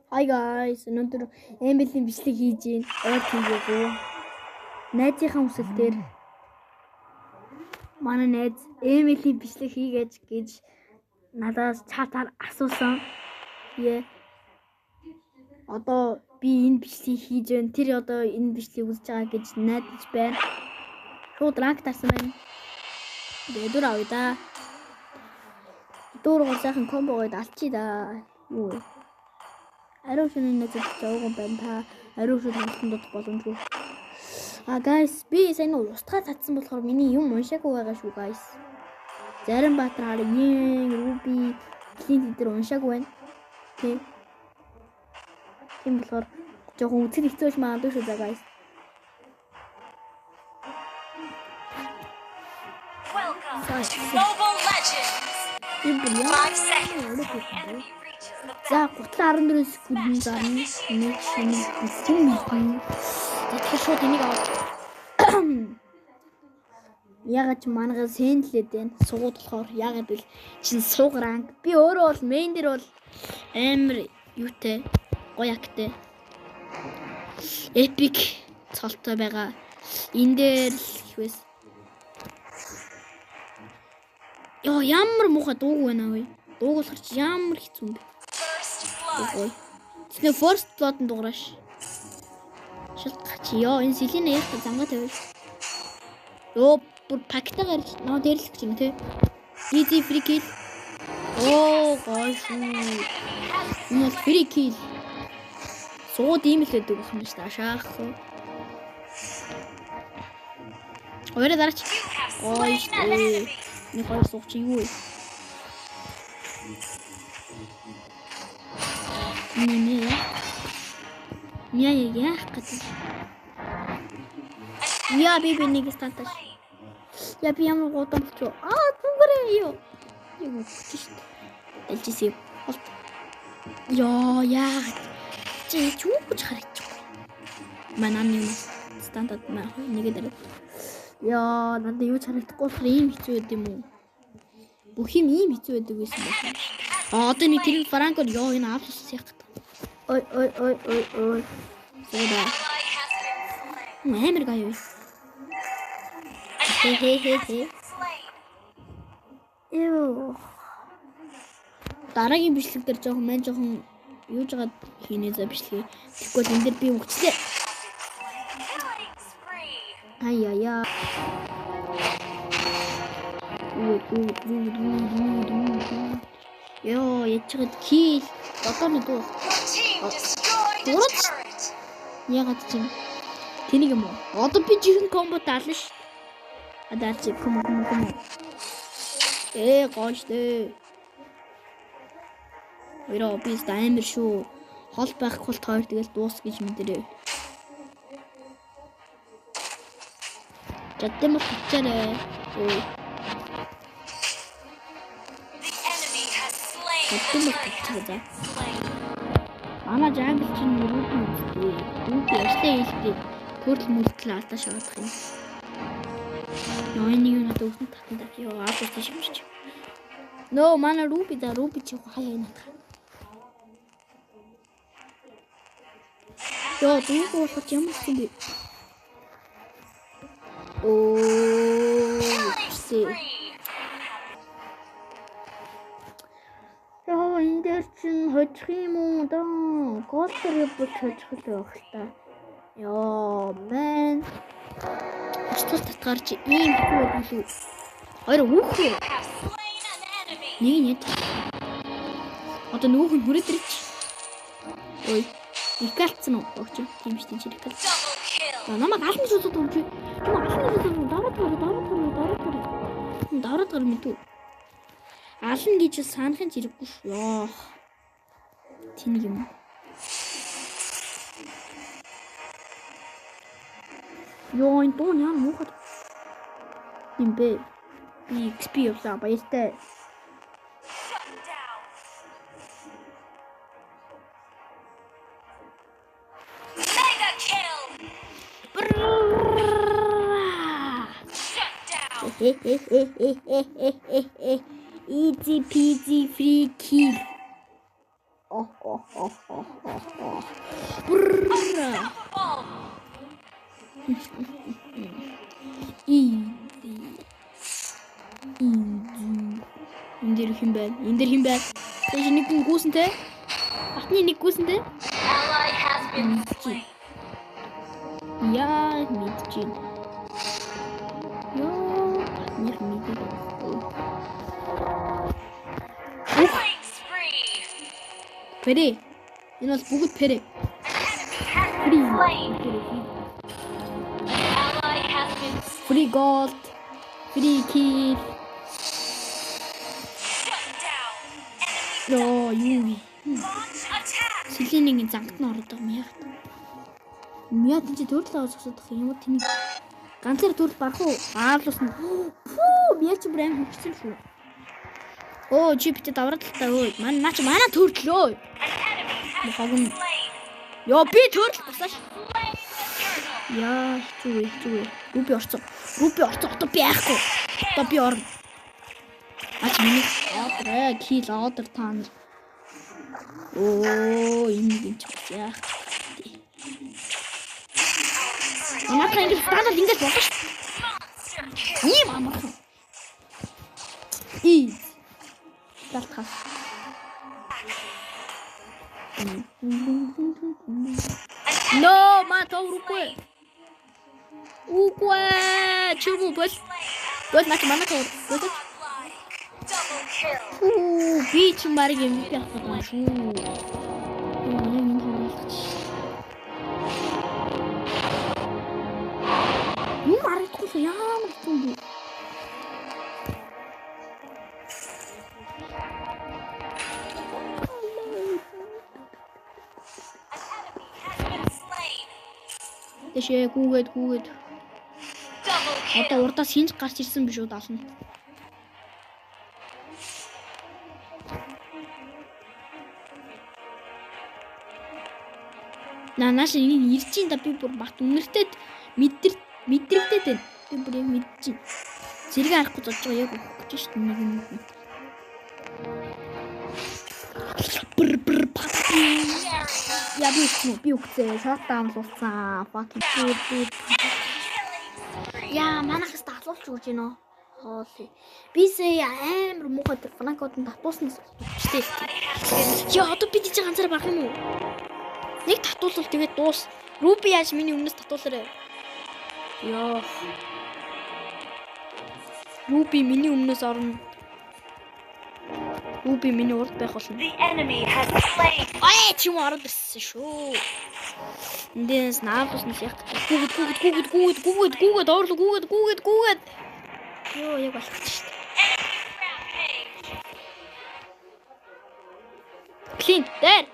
Hi guys, өнөөдөр Эмилийн бичлэг хийж гин. Ойр хийгээгүй. Найзынхаа хүсэлтээр манай найз Эмилийн бичлэг хийгээч гэж надаас чатаар асуусан. Одоо би энэ бичлэгийг хийж байна. Тэр одоо энэ бичлэгийг үзэж байгаа гэж найдаж байна. Шууд ранк тарсан байна. Дөр авъя да. Дөрөв сайхан комбо гээд алчи да. Юу вэ? Ариун шөнийн нэзэж явган байна та. Ариун шөнийн хөлтөнд боломжгүй. Guys, би сайн устгаа татсан болохоор миний юм уншаагүй байгаа шүү guys. Зарим Баатар Харийн, Руби, Клинт дээр уншаагүй байна. Тийм болохоор жоохон үзэл хэцүүж магадгүй шүү guys. Welcome to Mobile Legends. 5 seconds. За 34 секунд зарна. Нэг шинэ бичлэг. Тэгэхээр шууд энийг аваад. Ягаад ч манайгаа сэндлээд байна. Сууд болохоор ягаад бил чин сууг ранг. Би өөрөө бол мейн дээр бол амар юутэй гоё актэй. Эпик цолтой байгаа. Энэ дээр ихвэс. Яа ямар муухай дууг байна вэ? Дууг болохоор ч ямар хэцүү юм бэ? Ой. Тэний first blood-ын дуураш. Шилгач ёо энэ Селина яг зангаа тавьж. Ёо бүр пакта гарч нөө дэрлэх юм те. Easy free kill. Оо гойш. Энэ free kill. Сууд ийм л байдаг юм шүү дээ. Шаах. Өөрөө дараач. Гойш. Нэг хоёр сууч юу вэ? Яа гэдэг. Яа би нэг станташ. Яа би ямар годомч. Түгээрээ юу. Юу чиш. Элжисээ. Яа. Чи чүүж хараач. Мананы стантад нэг дээр. Яа, надад юу ч харагдахгүй болохоор ийм хэцүү байд юм уу? Бүх юм ийм хэцүү байдаг байсан байна. Одоо нэг тэр франкор ёо энэ авсс яг. Ой. Зэда. Мэмэр гаяа. Хе. Эё. Дараагийн бичлэг дээр жоохон юуж байгаа хийнэ за бичлэгээ. Тэгэхгүй энэ дээр би өгчлээ. Ай. Ёо, ячгаад кил. Одоо нэг дуу. Ягаад ч юм. Тэнийг юм уу? Одоо би жихэн комбо таална ш. Адаарч комбо. Гоош дээ. Өрөө би амар шүү. Хол байхгүй бол тойр тэгэл дуус гэж мэдэрээ. Жадмал хичээрээ. Ой. Жадмал хичээрээ. Ана жангл чинь юу юм бэ? Юу яштай хэлдэг. Төрөл мөлтлөө алдаа шавах юм. Нэг юм надад өгсөн татна. Яа аавч шимшиж. Нөө манай Руби чи хаяа юм. Яа дүүг болох юм бэ? Яа энэ дээр чинь хожих юм уу да? Голдэр бут хожих л байх л та. Яа мэн. Өчтөр татгаар чи ийм байдаг шүү. Хоёр үхээ. Нэг. Одоо нөгөөх нь хүрээд ирч. Ой. Ихэлцэн үү? Огч тийм шүү дээ чирэг. Намайг алан шуудад өгч. Дараад гар мэдв. Алан гэж санахын зэрэггүй шүү. Тэнийг юм. Ёо энэ дуу яа муухай. Юм бэ. Би XP явсан баяртай. Easy peasy free kill. Эндэр хин байна. Тэгж нэг гүйсэнтэй. Батны нэг гүйсэнтэй. Ally has been slain. Яа мэдчихэв. Killing spree. Пэрэ. Энэ бол бүгд пэрэ. Slain. Ally has been Free gold. Free kill. shut down. Ёо, юу. Launch attack. Сэлэнийг зангад нь ороод байгаа юм яа. Мяд энэ төрөл авах асуудаг юм уу тэнийг. Ганцаар төрөл барах уу? Аарлуулсан. Фүү, мяд ч брэм хүчсэн шүү. Оо, чи битээ давраад л таа өө. Манай төрлөө. Мохогн. Ёо, би төрөл басааш. Яа, чүвэ. Рупи орцоо. Одоо би яахгүй. Одоо би орно. Ач миний ороо кил ордер таана. Оо, энэ ч яах. Амархан ингэж таанал ингэж болно шүү. Ийм амархан. Талтхаа. No, ма товргүй. Үгүй чому бол наач манай товр. Double kill. Би ч марг юм яах вэ шүү. Юу марахгүй ямар юм бэ? Тэшээ гүгээд. Одоо урдаас хинж гарч ирсэн биш үү даална. Нааш энэ ирж ин да би бүр бат үнэртэй мэдрэгдээд байна. Би бүр яг мэдчих. Зэрэг харахгүй зодж байгаа яг өгөх гэж шүү дээ нэг. Я би үхсэн. Шот даунлуулсан. Fucking shit. Яа, манайхаас татуулж өгч гинөө. Хооли. Бисээ амар муухай франкодын татуулсан ч тийм. Яа, одоо би тийч ганцаараа барах юм уу? Нэг татуулвал тэгээд дуус. Руби яаж миний өмнөөс татуулаарэ. Яа. Руби миний өмнөөс орно. Руби миний урд байх болно. The enemy has slain. Ай, чи муу ороод ирсэн шүү. Эндээс наавчнаас яг гүгэд орлоо гүгэд. Йоо, яг болчихсон шүү дээ. Клин, дээр.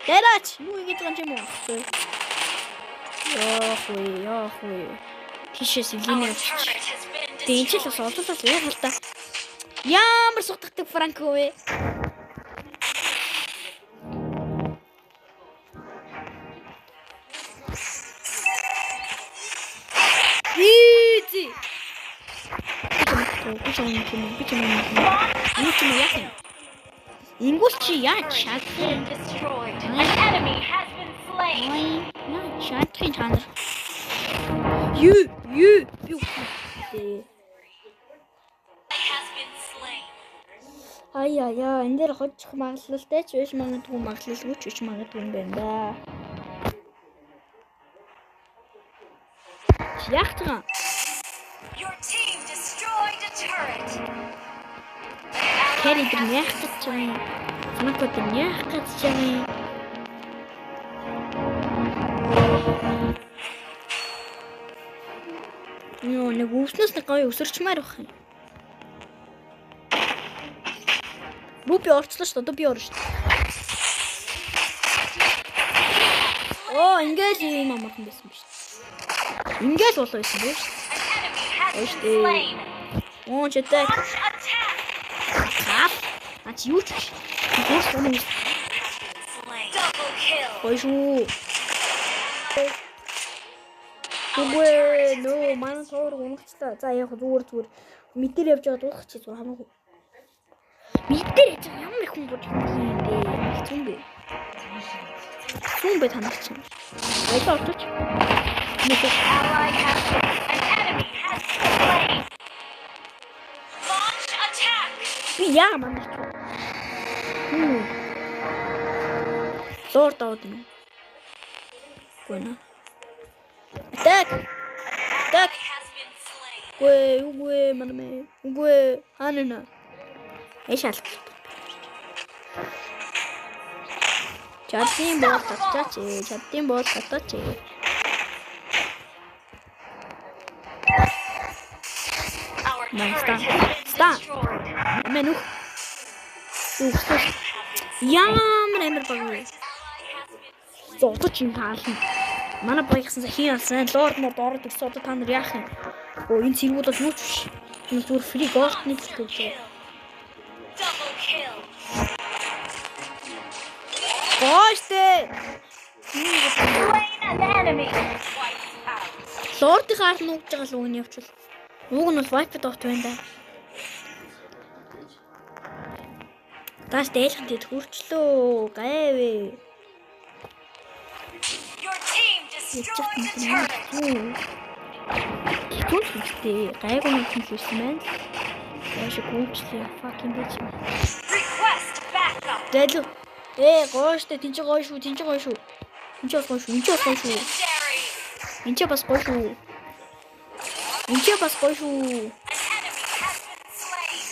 Дэраач, юу ингэж байгаа юм бэ? Яах вэ? Тишээс илэний авчих. Дэнчил бас олуулаад яах вэ та? Ямар сутгдаг Франко вэ? Изи. Ингүүс чи яаж шат? Destroyed. An enemy has been slain. Шатхын чанар. Юу би үгүй. Has been slain. Яа, энэ дээр хоцох магадлалтай ч биш магадгүй магадлалгүй ч биш магадгүй юм байна да. Яах вэ? Your team destroyed a turret. Кэри дэр яах гэж байна? Франкод яах гэж байна? Нөө нэг өвснөөс нэг гоё өсөрчмээр байх юм. Руби орчлоо шүү дээ. Одоо би орно шүү дээ. Оо, ингээл юм амархан байсан биш. Ингээл болоо байсан биш. An enemy has been slain. Оо, чэтэй. Launch attack. Ач юу ч биш юм. Slain. Double kill. Гоё шүү. Үгүй нөө манай цоор унагчлаа. За яг зүгээр мэдээр явж байгаа дуулах чи зүгээр хамаагүй. Мэдээр яж ямар их хүн болж юм бэ? Хэцүү бэ? Сүүн бай танах чинь. Баялаа орчих. Ally has been. An enemy has been slain. Launch attack. Би яа мандах. Зор даваад юм. Гүнэ. Так. Так. Has been slain. Үгүй манамэ. Үгүй ханана. Эшаал. Чадсан бол татчих. Чадсан бол татчих. Our Nice, turret stop. has been Stop. destroyed. Менү. Ямар амар баг. Ally has been Зодож юм таална. Манай багийнхан хин алсан. Лорд мод ороод ирсэн. Одоо та нар яах юм? Энэ цэргүүд бол юу ч биш. Энэ зүгээр фри голдны төлөв. double kill. Гооштэй. Slain an enemy. Wiped out. Лордын хаал нуугж байгаа л үгний явуул. Уг нь бол вайпд авт байна да. Таш дээлхэнд хүрчлөө. Гайвэ. Your team destroyed a turret. Түлхтэй гайгүй юм хийсэн байна. Яаш гүйчлээ. Fucking bitch. Request backup. Дэлүү. Гооштой тэнцээ гоё шүү. Тэнцээ гоё шүү. Тэнцээ бас гоё шүү. Тэнцээ бас гоё шүү. Legendary. Тэнцээ бас гоё шүү. Тэнцээ бас гоё шүү. An enemy has been slain.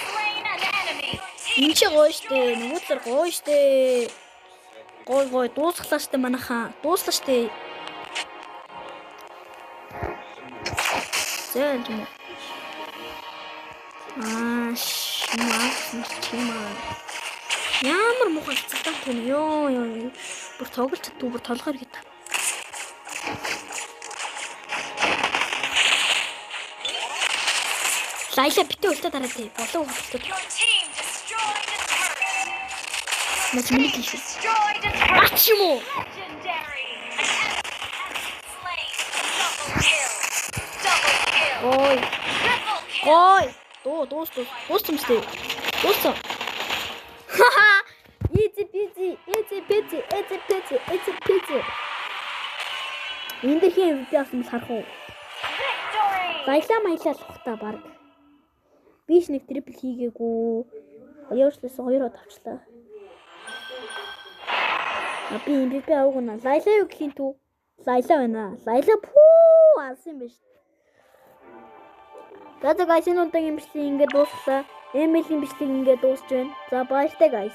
Slain an enemy. Тэнцээ гоё штэ. Нөгөөдлөр гоё штэ. Гой дуусглаа штэ манайхаа. Дуусглаа штэ. Зэн юм. Чимаа. Ямар муухай цагдаа тань ёо. Бүр тоглож чаддгүй бүр толгойр гэдэг. Лайла битээ өлтө дараа тий. Болов өлтө. Your team destroyed a turret. Маш миний тийш. Destroyed a turret. Ач юм уу? Legendary. An enemy has been slain. Double kill. Double kill. Ой. Triple kill. Ой. Дууссан штэ. Дууссан. Ха. Easy peasy. Энд хин видеосон харах уу? Victory. Баялаа маялал ухта баг. Биш нэг трипл хийгээгүй. Хоёрчлээс 2-оо тавчлаа. Би MVP авгана. Лайла юу гэх юм түү? Лайла байна. Лайла пүү алсан юм биш. За guys энэ удаагийн бичлэг ингээд дууслаа. Эмилийн бичлэг ингээд дуусч байна. За баяртай guys.